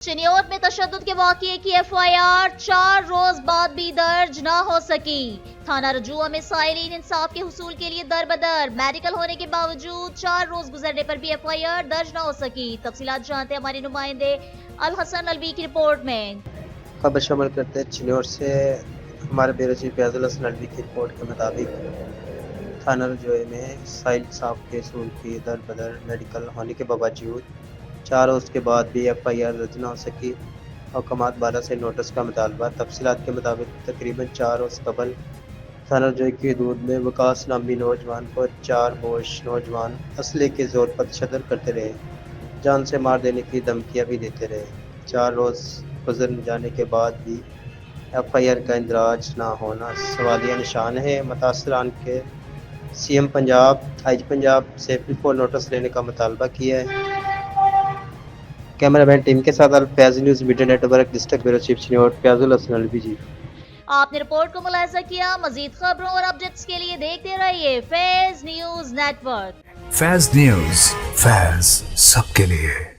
चिनियोट में तशद्दुद के वाक़ये की FIR 4 रोज बाद भी दर्ज न हो सकी। थाना रजोआ में साइलिन इंसाफ के हुसूल के लिए दर बदर, मेडिकल होने के बावजूद 4 रोज गुजरने पर भी FIR दर्ज न हो सकी। तफसीलात जानते हैं हमारे नुमाइंदे अल हसन अलवी की रिपोर्ट में। खबर शामिल करते हैं चिनियोट से। हमारे ब्यूरो चीफ फैज अलवी की रिपोर्ट के मुताबिक थाना रजोए में साइल इंसाफ के हुसूल की दर बदर, मेडिकल होने के बावजूद 4 रोज के बाद भी FIR दर्ज न हो सकी। हुकूमत बाला से नोटिस का मुतालबा। तफसीलात के मुताबिक तकरीबन 4 रोज कबल थाना रजोई की हदूद में वकास नामी नौजवान को 4 बोश नौजवान असले के जोर पर तशद्दुद करते रहे, जान से मार देने की धमकियां भी देते रहे। 4 रोज गुजर जाने के बाद भी FIR का इंदराज ना होना सवालिया निशान है। मुतासरान के CM पंजाब, IG पंजाब से फुल नोटिस लेने का मुतालबा किया है। कैमरामैन टीम के साथ Faiz news media network district bureau chief Chiniot Faizul Hasan Alvi ji. आपने रिपोर्ट को मुलाहिजा किया। मजीद खबरों और अपडेट्स के लिए देखते रहिए Faiz news network. Faiz news, Faiz सबके लिए।